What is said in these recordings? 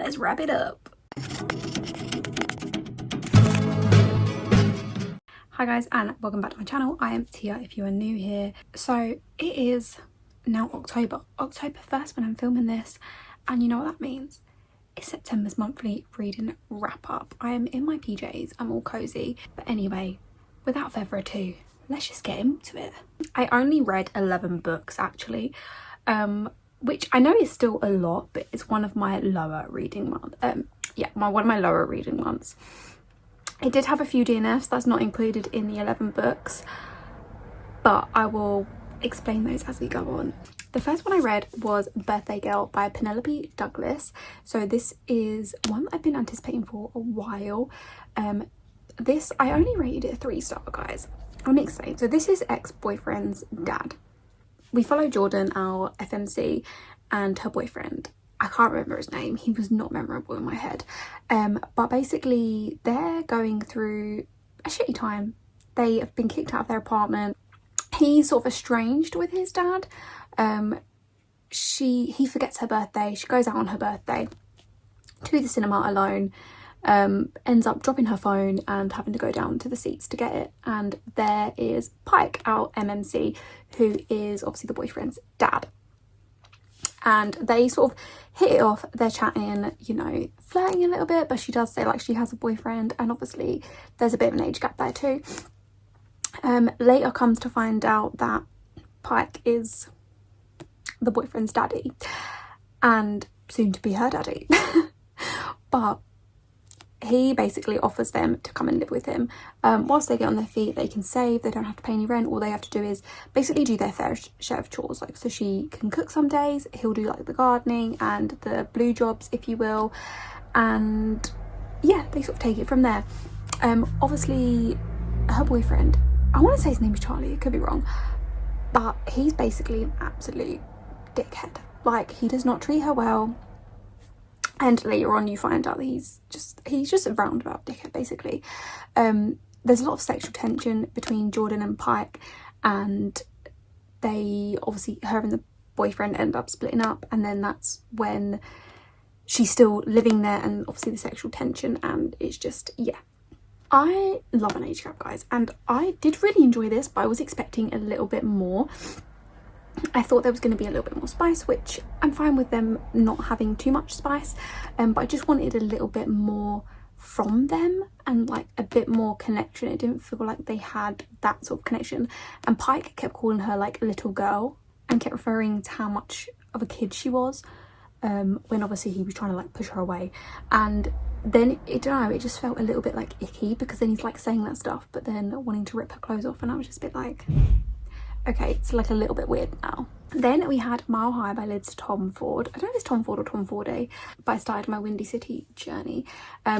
let's wrap it up. Hi guys, and welcome back to my channel. I am Tia if you are new here. So it is now October 1st when I'm filming this, and you know what that means. It's September's monthly reading wrap up. I am in my PJs, I'm all cozy, but anyway, without further ado, let's just get into it. I only read 11 books actually, which I know is still a lot, but it's one of my lower reading months. One of my lower reading months. It did have a few DNFs, that's not included in the 11 books, but I will explain those as we go on. The first one I read was Birthday Girl by Penelope Douglas. So this is one that I've been anticipating for a while. This, I only rated it a 3-star, guys. Let me explain. So this is ex-boyfriend's dad. We follow Jordan, our FMC, and her boyfriend. I can't remember his name. He was not memorable in my head. But basically, they're going through a shitty time. They have been kicked out of their apartment. He's sort of estranged with his dad. He forgets her birthday. She goes out on her birthday to the cinema alone. Ends up dropping her phone and having to go down to the seats to get it. And there is Pike, our MMC, who is obviously the boyfriend's dad. And they sort of hit it off. They're chatting, you know, flirting a little bit, but she does say like she has a boyfriend, and obviously there's a bit of an age gap there too. Later comes to find out that Pike is the boyfriend's daddy and soon to be her daddy. But he basically offers them to come and live with him. Whilst they get on their feet, they can save, they don't have to pay any rent. All they have to do is basically do their fair share of chores. Like, so she can cook some days, he'll do like the gardening and the blue jobs, if you will. And yeah, they sort of take it from there. Obviously her boyfriend, I want to say his name is Charlie, it could be wrong, but he's basically an absolute dickhead. Like, he does not treat her well. And later on you find out that he's just a roundabout dickhead, basically. There's a lot of sexual tension between Jordan and Pike, and they obviously, her and the boyfriend end up splitting up, and then that's when she's still living there, and obviously the sexual tension, and it's just, yeah. I love an age gap, guys, and I did really enjoy this, but I was expecting a little bit more. I thought there was going to be a little bit more spice, which I'm fine with them not having too much spice, but I just wanted a little bit more from them and like a bit more connection. It didn't feel like they had that sort of connection, and Pike kept calling her like little girl and kept referring to how much of a kid she was, when obviously he was trying to like push her away. And then it just felt a little bit like icky, because then he's like saying that stuff but then wanting to rip her clothes off, and I was just a bit like, okay, it's like a little bit weird now. Then we had Mile High by Liz Tomford. I don't know if it's Tomford or Tom Forday, but I started my Windy City journey.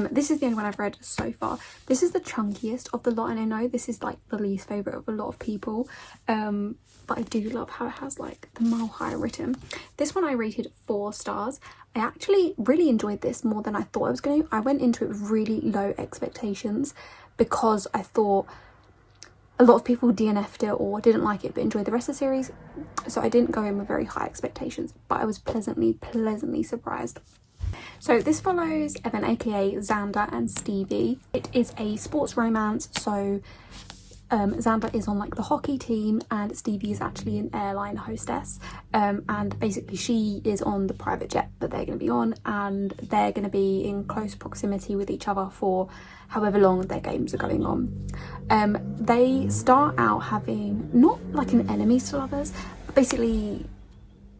This is the only one I've read so far. This is the chunkiest of the lot, and I know this is like the least favourite of a lot of people, but I do love how it has like the Mile High written. This one I rated 4 stars. I actually really enjoyed this more than I thought I was going to. I went into it with really low expectations because I thought a lot of people DNF'd it or didn't like it but enjoyed the rest of the series, so I didn't go in with very high expectations, but I was pleasantly surprised. So this follows Evan, aka Xander, and Stevie. It is a sports romance, so Xander is on like the hockey team and Stevie is actually an airline hostess, and basically she is on the private jet that they're going to be on, and they're going to be in close proximity with each other for however long their games are going on. They start out having not like an enemies to lovers, but basically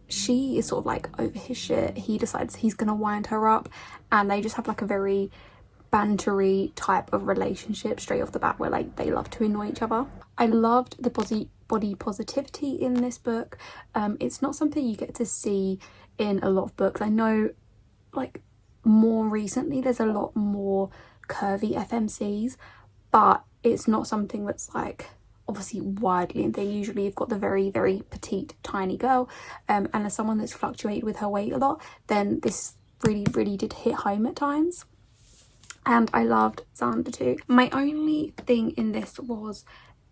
she is sort of like over his shit. He decides he's going to wind her up, and they just have like a very bantery type of relationship straight off the bat, where like they love to annoy each other. I loved the body positivity in this book. It's not something you get to see in a lot of books. I know like more recently there's a lot more curvy FMCs, but it's not something that's like obviously widely in thing. Usually you've got the very petite tiny girl, and as someone that's fluctuated with her weight a lot, then this really did hit home at times. And I loved Xander too. My only thing in this was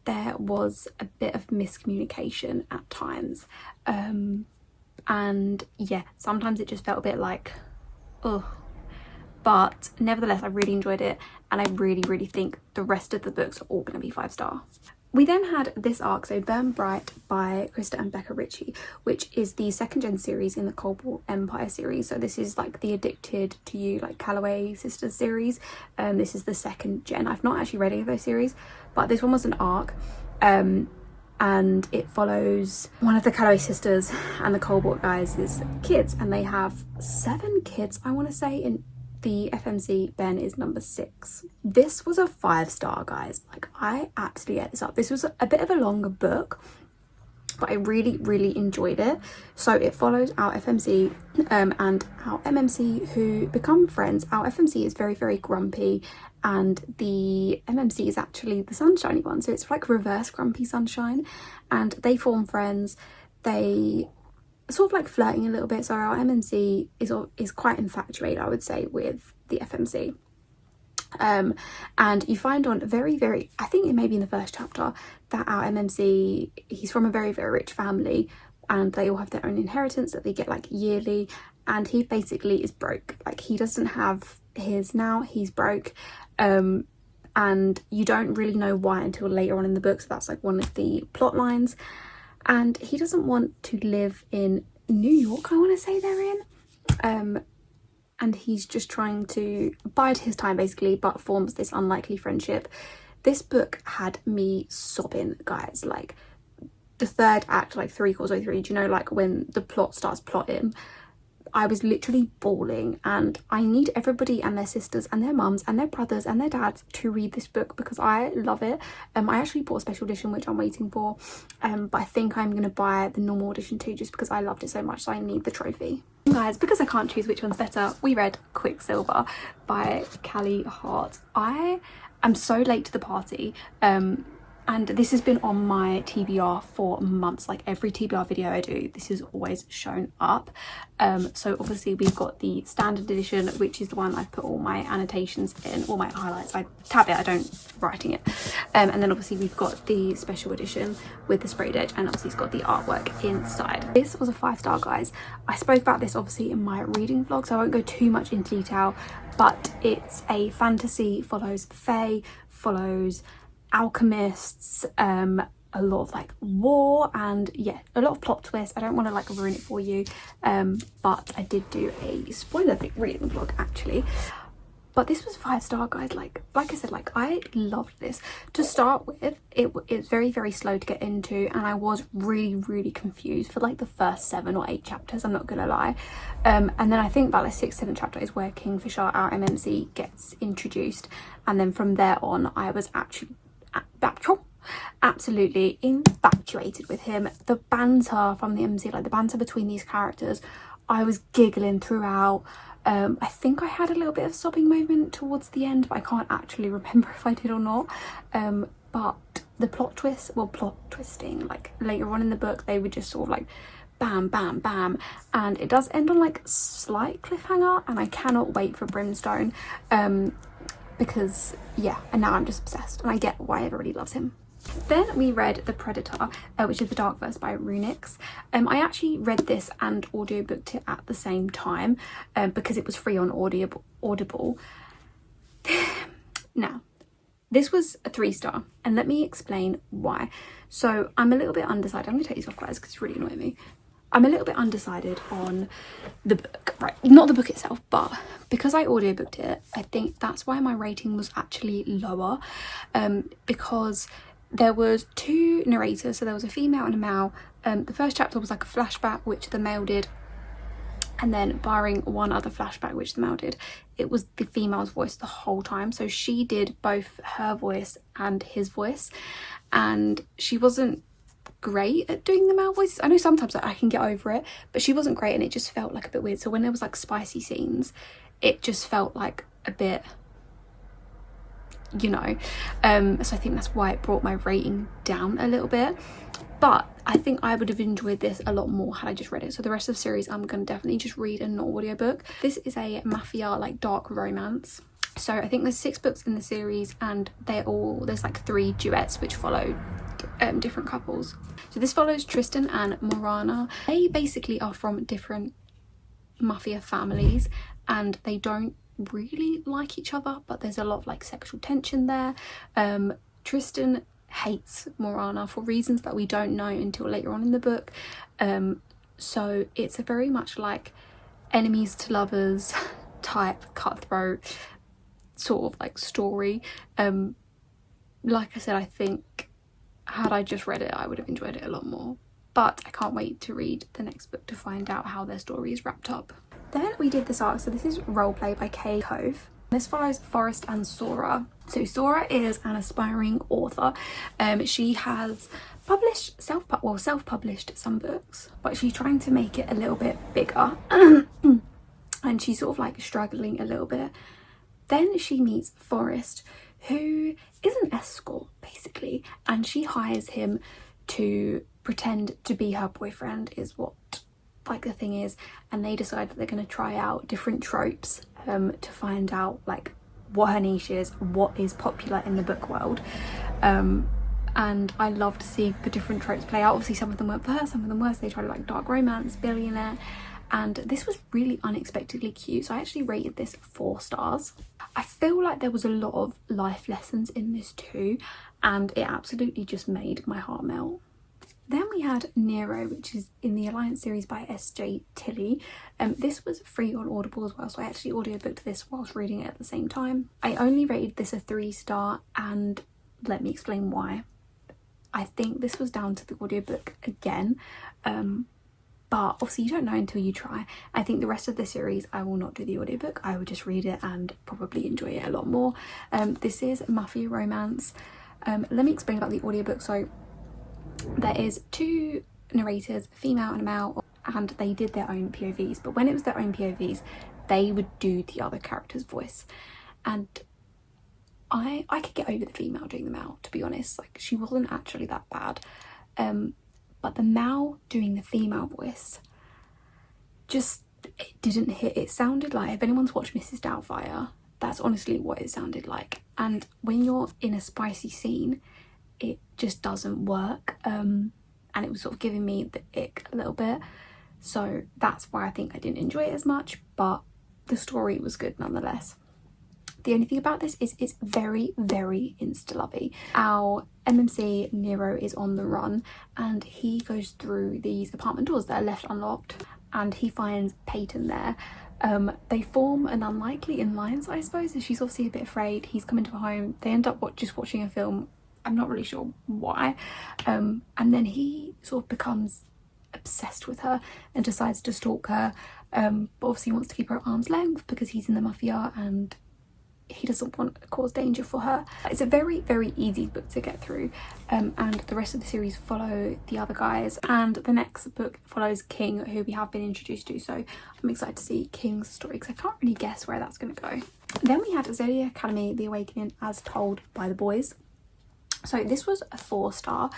there was a bit of miscommunication at times, and yeah, sometimes it just felt a bit like, oh, but nevertheless I really enjoyed it, and I really think the rest of the books are all going to be 5-star. We then had this arc, so Burn Bright by Krista and Becca Ritchie, which is the 2nd gen series in the Cobalt Empire series. So this is like the Addicted to You, like Calloway Sisters series. This is the 2nd gen. I've not actually read any of those series, but this one was an arc. And it follows one of the Calloway sisters and the Cobalt guys' kids, and they have 7 kids, I want to say. In the FMC, Ben is number 6. This was a 5-star, guys. Like, I absolutely ate this up. This was a bit of a longer book, but I really enjoyed it. So it follows our FMC and our MMC, who become friends. Our FMC is very grumpy, and the MMC is actually the sunshiny one, so it's like reverse grumpy sunshine, and they form friends. They sort of like flirting a little bit, so our MMC is quite infatuated, I would say, with the FMC. And you find on very, I think it may be in the first chapter, that our MMC, he's from a very rich family, and they all have their own inheritance that they get like yearly, and he basically is broke. Like, he doesn't have his now, he's broke, and you don't really know why until later on in the book, so that's like one of the plot lines. And he doesn't want to live in New York, I want to say they're in, and he's just trying to bide his time basically, but forms this unlikely friendship. This book had me sobbing, guys. Like, the 3rd act, like 3/4 way through, do you know, like when the plot starts plotting, I was literally bawling, and I need everybody and their sisters and their mums and their brothers and their dads to read this book because I love it. I actually bought a special edition, which I'm waiting for, but I think I'm going to buy the normal edition too, just because I loved it so much, so I need the trophy. Guys, because I can't choose which one's better, we read Quicksilver by Callie Hart. I am so late to the party, and this has been on my TBR for months. Like, every TBR video I do, this is always shown up. So obviously we've got the standard edition, which is the one I've put all my annotations in, all my highlights. I tab it, I don't writing it. And then obviously we've got the special edition with the sprayed edge, and obviously it's got the artwork inside. This was a 5-star, guys. I spoke about this obviously in my reading vlog, so I won't go too much into detail, but it's a fantasy, follows fae, follows alchemists, a lot of like war, and yeah, a lot of plot twists. I don't want to like ruin it for you, but I did do a spoiler reading vlog actually. But this was 5-star, guys. Like I said, like, I loved this. To start with, it's very slow to get into, and I was really confused for like the first 7 or 8 chapters, I'm not gonna lie. And then I think about the 6th, 7th chapter is where Kingfisher, our MMC, gets introduced, and then from there on I was actually absolutely infatuated with him. The banter from the MC, like the banter between these characters, I was giggling throughout. I think I had a little bit of sobbing moment towards the end, but I can't actually remember if I did or not. But the plot twisting, like later on in the book, they would just sort of like bam, and it does end on like slight cliffhanger, and I cannot wait for Brimstone, because yeah, and now I'm just obsessed, and I get why everybody loves him. Then we read The Predator, which is the dark verse by Runix. I actually read this and audiobooked it at the same time, because it was free on Audible. Now, this was a 3-star, and let me explain why. So I'm a little bit undecided. I'm gonna take these off, guys, because it's really annoying me. I'm a little bit undecided on the book, right? Not the book itself, but because I audiobooked it, I think that's why my rating was actually lower, because there was 2 narrators, so there was a female and a male. The first chapter was like a flashback, which the male did, and then barring one other flashback which the male did, it was the female's voice the whole time. So she did both her voice and his voice, and she wasn't great at doing the male voices. I know sometimes I can get over it, but she wasn't great, and it just felt like a bit weird. So when there was like spicy scenes, it just felt like a bit, you know, so I think that's why it brought my rating down a little bit. But I think I would have enjoyed this a lot more had I just read it. So the rest of the series I'm going to definitely just read and not audiobook. This is a mafia, like, dark romance. So I think there's 6 books in the series, and there's like 3 duets which follow different couples. So this follows Tristan and Morana. They basically are from different mafia families, and they don't really like each other, but there's a lot of like sexual tension there. Tristan hates Morana for reasons that we don't know until later on in the book, so it's a very much like enemies to lovers type cutthroat sort of like story. Like I said, I think had I just read it I would have enjoyed it a lot more, but I can't wait to read the next book to find out how their story is wrapped up. Then we did this arc, so this is Roleplay by Kay Cove. This follows Forrest and Sora. So Sora is an aspiring author. She has published self-published some books, but she's trying to make it a little bit bigger and she's sort of like struggling a little bit. Then she meets Forrest, who is an escort basically, and she hires him to pretend to be her boyfriend, is what like the thing is, and they decide that they're going to try out different tropes to find out like what her niche is, what is popular in the book world. And I love to see the different tropes play out. Obviously some of them work for her, some of them worse. They tried like dark romance, billionaire, and this was really unexpectedly cute, so I actually rated this 4 stars. I feel like there was a lot of life lessons in this too, and it absolutely just made my heart melt. Then we had Nero, which is in the Alliance series by S.J. Tilley. This was free on Audible as well, so I actually audiobooked this whilst reading it at the same time. I only rated this a 3-star, and let me explain why. I think this was down to the audiobook again, but obviously you don't know until you try. I think the rest of the series I will not do the audiobook, I will just read it and probably enjoy it a lot more. This is Mafia Romance. Let me explain about the audiobook. So there is 2 narrators, a female and a male, and they did their own POVs, but when it was their own POVs they would do the other character's voice, and I could get over the female doing the male, to be honest. Like, she wasn't actually that bad, but the male doing the female voice, just, it didn't hit. It sounded like, if anyone's watched Mrs. Doubtfire, that's honestly what it sounded like, and when you're in a spicy scene it just doesn't work, and it was sort of giving me the ick a little bit, so that's why I think I didn't enjoy it as much, but the story was good nonetheless. The only thing about this is it's very, very insta-lovey. Our MMC Nero is on the run and he goes through these apartment doors that are left unlocked and he finds Peyton there. They form an unlikely alliance, I suppose, and she's obviously a bit afraid. He's coming to her home. They end up just watching a film. I'm not really sure why. And then he sort of becomes obsessed with her and decides to stalk her. But obviously he wants to keep her at arm's length because he's in the mafia and he doesn't want to cause danger for her. It's a very, very easy book to get through, and the rest of the series follow the other guys, and the next book follows King, who we have been introduced to, so I'm excited to see King's story because I can't really guess where that's going to go. Then we had Zodiac Academy, The Awakening as Told by the Boys. So this was a 4-star.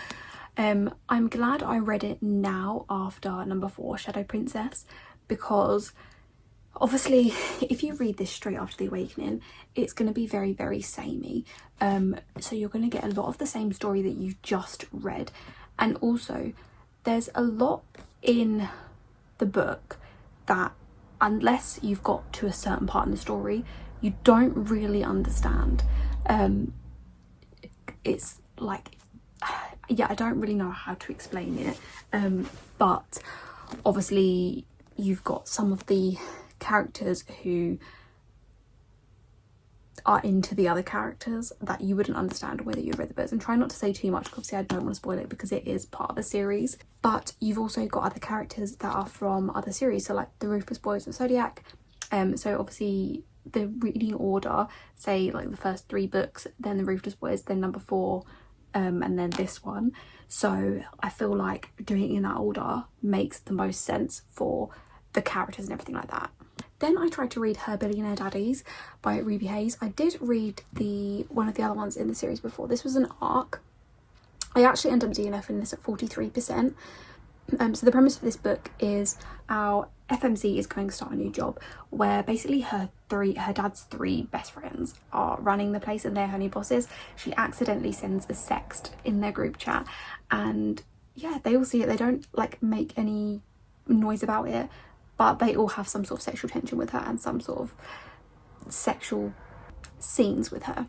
I'm glad I read it now after number 4, Shadow Princess, because obviously if you read this straight after The Awakening it's going to be very, very samey, so you're going to get a lot of the same story that you just read, and also there's a lot in the book that unless you've got to a certain part in the story you don't really understand. It's like, yeah, I don't really know how to explain it, but obviously you've got some of the characters who are into the other characters that you wouldn't understand whether you read the books. And try not to say too much because obviously I don't want to spoil it because it is part of the series, but you've also got other characters that are from other series, so like the Ruthless Boys and Zodiac. So obviously the reading order, say like the first 3 books, then the Ruthless Boys, then number 4, and then this one. So I feel like doing it in that order makes the most sense for the characters and everything like that. Then I tried to read Her Billionaire Daddies by Ruby Hayes. I did read one of the other ones in the series before. This was an arc. I actually ended up DNFing this at 43%. So the premise of this book is our FMC is going to start a new job where basically her dad's 3 best friends are running the place and they're her new bosses. She accidentally sends a sext in their group chat, and yeah, they all see it. They don't like make any noise about it, but they all have some sort of sexual tension with her and some sort of sexual scenes with her.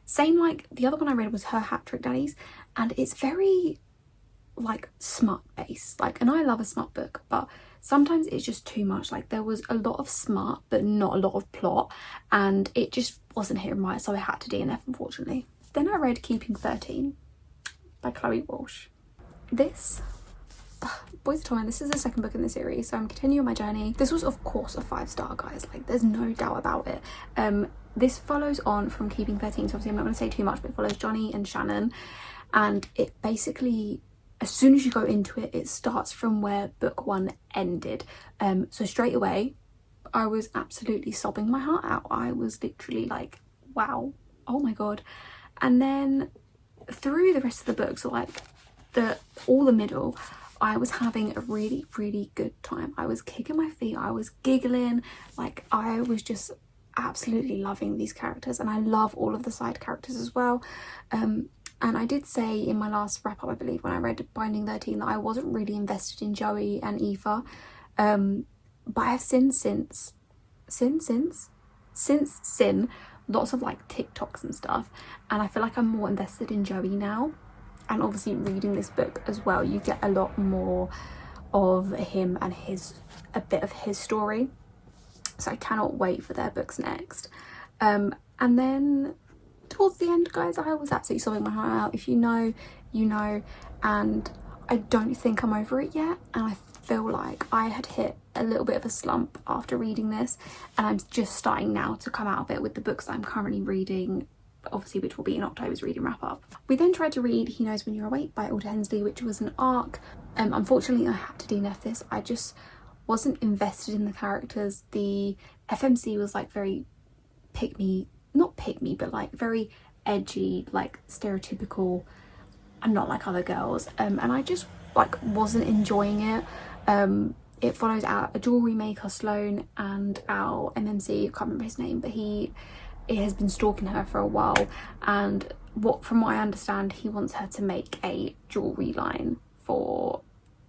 Same like the other one I read was Her Hat Trick Daddies, and it's very like smut based, like, and I love a smut book, but sometimes it's just too much. Like there was a lot of smut but not a lot of plot, and it just wasn't hitting right, so I had to DNF, unfortunately. Then I read Keeping 13 by Chloe Walsh. This Boys to Men, this is the second book in the series, so I'm continuing my journey. This was of course a 5-star, guys, like there's no doubt about it. This follows on from Keeping 13, so obviously I'm not going to say too much, but it follows Johnny and Shannon, and it basically, as soon as you go into it, it starts from where book 1 ended. So straight away I was absolutely sobbing my heart out. I was literally like, wow, oh my god. And then through the rest of the book, so like all the middle, I was having a really, really good time. I was kicking my feet, I was giggling, like I was just absolutely loving these characters, and I love all of the side characters as well. And I did say in my last wrap up, I believe, when I read Binding 13, that I wasn't really invested in Joey and Eva, but I have seen lots of like TikToks and stuff, and I feel like I'm more invested in Joey now. And obviously reading this book as well, you get a lot more of him and a bit of his story, so I cannot wait for their books next. And then towards the end, guys, I was absolutely sobbing my heart out. If you know, you know, and I don't think I'm over it yet, and I feel like I had hit a little bit of a slump after reading this, and I'm just starting now to come out of it with the books that I'm currently reading, obviously, which will be in October's reading wrap up. We then tried to read He Knows When You're Awake by Alder Hensley, which was an arc. Unfortunately I had to DNF this. I just wasn't invested in the characters. The FMC was like very not pick me, but like very edgy, like stereotypical, and not like other girls, and I just like wasn't enjoying it. It follows a jewelry maker, Sloan, and our MMC, I can't remember his name, but it has been stalking her for a while, and from what I understand, he wants her to make a jewelry line for,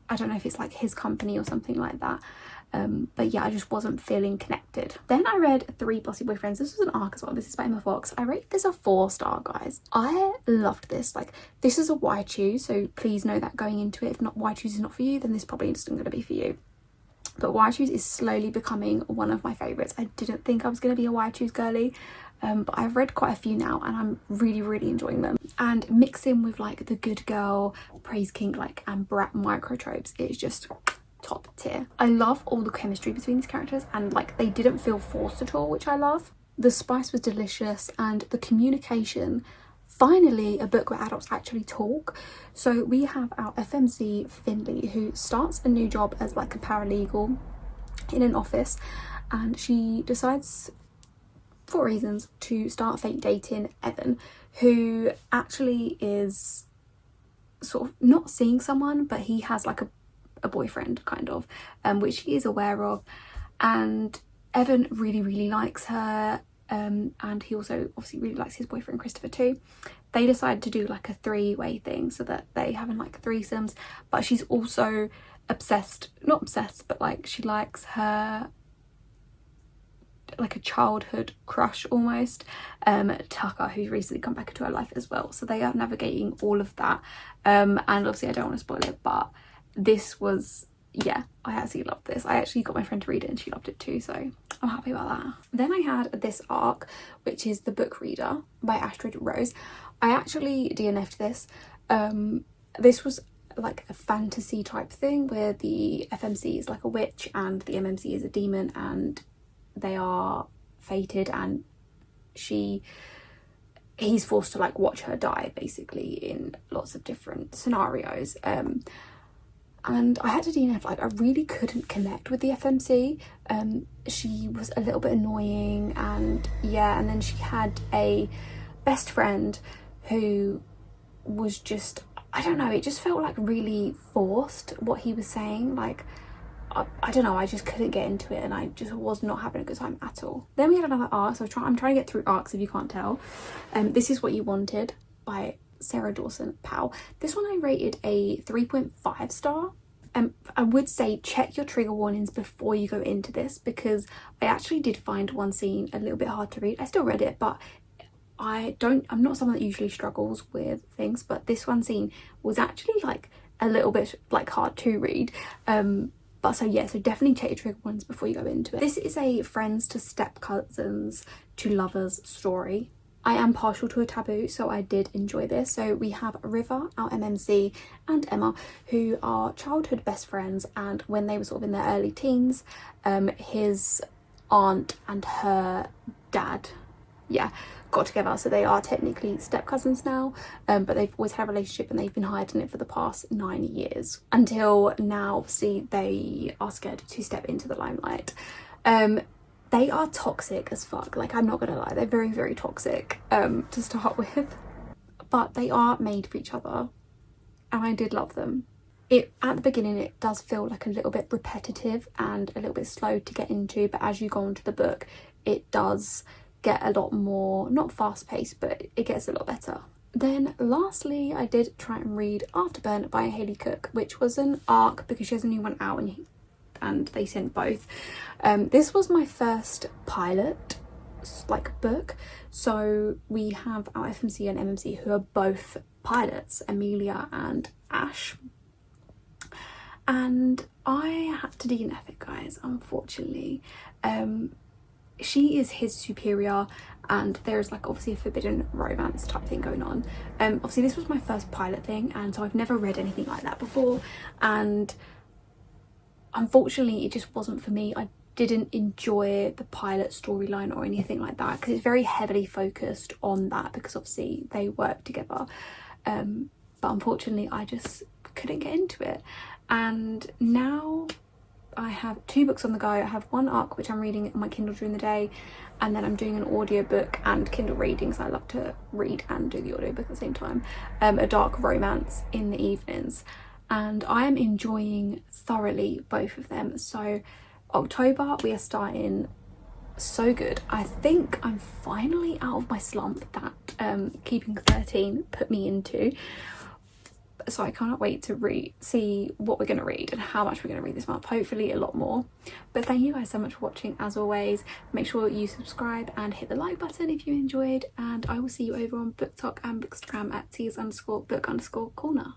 I don't know if it's like his company or something like that. But yeah, I just wasn't feeling connected. Then I read 3 Bossy Boyfriends. This was an arc as well. This is by Emma Fox. I rated this a 4-star, guys. I loved this. Like, this is a why choose, so please know that going into it. If not, why choose is not for you, then this probably isn't going to be for you. But why choose is slowly becoming one of my favourites. I didn't think I was going to be a why choose girly, but I've read quite a few now, and I'm really, really enjoying them. And mixing with like the good girl, praise king, like, and brat microtropes, it's just top tier. I love all the chemistry between these characters, and like they didn't feel forced at all, which I love. The spice was delicious, and the communication, finally a book where adults actually talk. So we have our FMC Finley, who starts a new job as like a paralegal in an office, and she decides for reasons to start fake dating Evan, who actually is sort of not seeing someone, but he has like a boyfriend kind of, which he is aware of, and Evan really, really likes her, and he also obviously really likes his boyfriend Christopher too. They decide to do like a 3-way thing so that they having like threesomes, but she's also not obsessed, but like she likes her, like a childhood crush almost, Tucker, who's recently come back into her life as well. So they are navigating all of that, and obviously I don't want to spoil it, but this was, yeah, I absolutely loved this. I actually got my friend to read it and she loved it too, so I'm happy about that. Then I had this arc, which is The Book Reader by Astrid Rose. I actually DNF'd this. This was like a fantasy type thing where the FMC is like a witch and the MMC is a demon, and they are fated, and he's forced to like watch her die basically in lots of different scenarios. And I had to DNF, like I really couldn't connect with the FMC. She was a little bit annoying, and yeah, and then she had a best friend who was just, I don't know, it just felt like really forced what he was saying. Like I don't know, I just couldn't get into it, and I just was not having a good time at all. Then we had another arc, so I'm trying to get through arcs if you can't tell. This Is What You Wanted by Sarah Dawson Powell. This one I rated a 3.5 star. I would say check your trigger warnings before you go into this, because I actually did find one scene a little bit hard to read. I still read it, but I'm not someone that usually struggles with things, but this one scene was actually like a little bit like hard to read. But so yeah, so definitely check your trigger warnings before you go into it. This is a friends to step cousins to lovers story. I am partial to a taboo, so I did enjoy this. So we have River, our MMC, and Emma, who are childhood best friends, and when they were sort of in their early teens, his aunt and her dad, yeah, got together. So they are technically step cousins now, but they've always had a relationship and they've been hiding it for the past 9 years, until now obviously they are scared to step into the limelight. They are toxic as fuck, like I'm not gonna lie, they're very, very toxic to start with, but they are made for each other and I did love them. At the beginning it does feel like a little bit repetitive and a little bit slow to get into, but as you go into the book it does get a lot more, not fast paced, but it gets a lot better. Then lastly, I did try and read Afterburn by Hayley Cook, which was an ARC because she has a new one out and they sent both. This was my first pilot like book, so we have our FMC and MMC who are both pilots, Amelia and Ash, and I had to DNF it, guys, unfortunately. She is his superior and there's like obviously a forbidden romance type thing going on. Obviously this was my first pilot thing, and so I've never read anything like that before, and unfortunately it just wasn't for me. I didn't enjoy the pilot storyline or anything like that because it's very heavily focused on that because obviously they work together, but unfortunately I just couldn't get into it. And now I have 2 books on the go. I have one ARC which I'm reading on my Kindle during the day, and then I'm doing an audiobook and Kindle reading, so I love to read and do the audiobook at the same time, a dark romance in the evenings, and I am enjoying thoroughly both of them. So October we are starting so good. I think I'm finally out of my slump that Keeping 13 put me into, so I cannot wait to see what we're going to read and how much we're going to read this month. Hopefully a lot more. But thank you guys so much for watching as always. Make sure you subscribe and hit the like button if you enjoyed, and I will see you over on BookTok and Bookstagram at tias_book_corner.